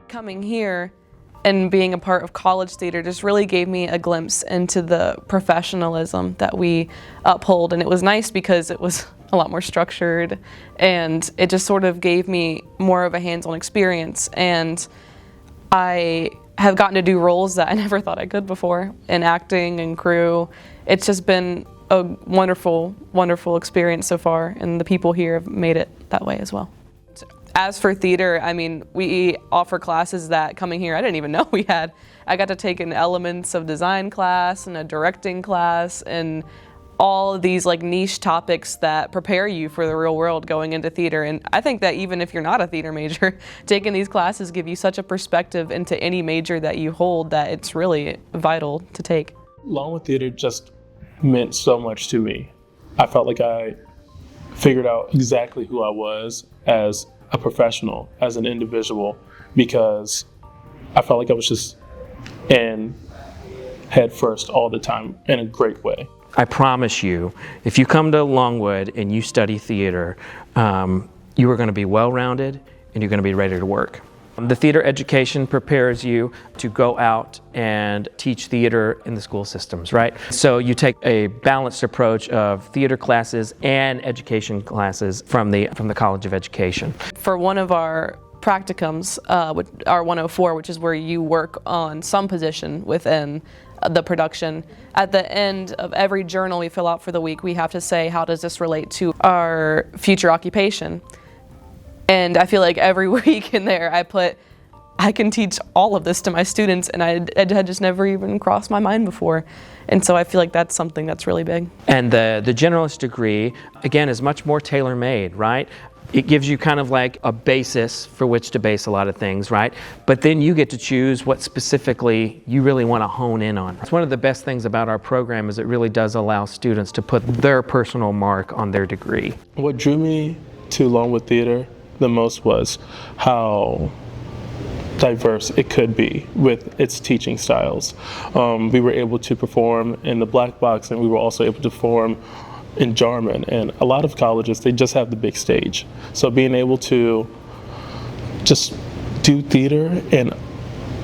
Coming here and being a part of college theater just really gave me a glimpse into the professionalism that we uphold, and it was nice because it was a lot more structured, and it just sort of gave me more of a hands-on experience, and I have gotten to do roles that I never thought I could before in acting and crew. It's just been a wonderful, wonderful experience so far, and the people here have made it that way as well. As for theater, I mean, we offer classes that coming here I didn't even know we had. I got to take an elements of design class and a directing class and all of these like niche topics that prepare you for the real world going into theater. And I think that even if you're not a theater major, taking these classes give you such a perspective into any major that you hold that it's really vital to take. Longwood Theater just meant so much to me. I felt like I figured out exactly who I was as a professional, as an individual, because I felt like I was just in head first all the time in a great way. I promise you, if you come to Longwood and you study theater, you are going to be well-rounded and you're going to be ready to work. The theater education prepares you to go out and teach theater in the school systems, right? So you take a balanced approach of theater classes and education classes from the College of Education. For one of our practicums, our 104, which is where you work on some position within the production, at the end of every journal we fill out for the week, we have to say, how does this relate to our future occupation? And I feel like every week in there I can teach all of this to my students, and it had just never even crossed my mind before. And so I feel like that's something that's really big. And the generalist degree, again, is much more tailor-made, right? It gives you kind of like a basis for which to base a lot of things, right? But then you get to choose what specifically you really want to hone in on. It's one of the best things about our program is it really does allow students to put their personal mark on their degree. What drew me to Longwood Theater the most was how diverse it could be with its teaching styles. We were able to perform in the black box, and we were also able to perform in Jarman, and a lot of colleges, they just have the big stage. So being able to just do theater in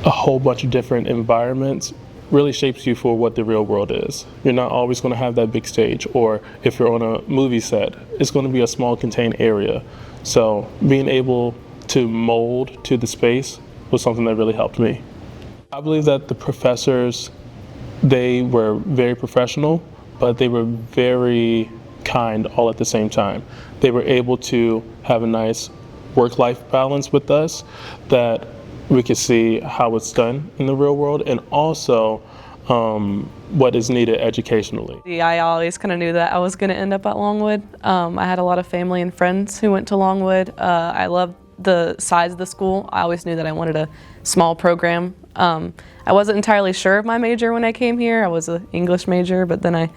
a whole bunch of different environments really shapes you for what the real world is. You're not always going to have that big stage, or if you're on a movie set, it's going to be a small contained area. So being able to mold to the space was something that really helped me. I believe that the professors, they were very professional, but they were very kind all at the same time. They were able to have a nice work-life balance with us, that we could see how it's done in the real world, and also what is needed educationally. I always kind of knew that I was going to end up at Longwood. I had a lot of family and friends who went to Longwood. I loved the size of the school. I always knew that I wanted a small program. I wasn't entirely sure of my major when I came here. I was an English major, but then I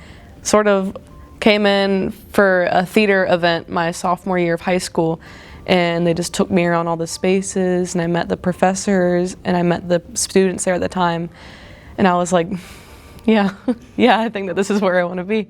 sort of came in for a theater event my sophomore year of high school, and they just took me around all the spaces, and I met the professors, and I met the students there at the time, and I was like, yeah, I think that this is where I want to be.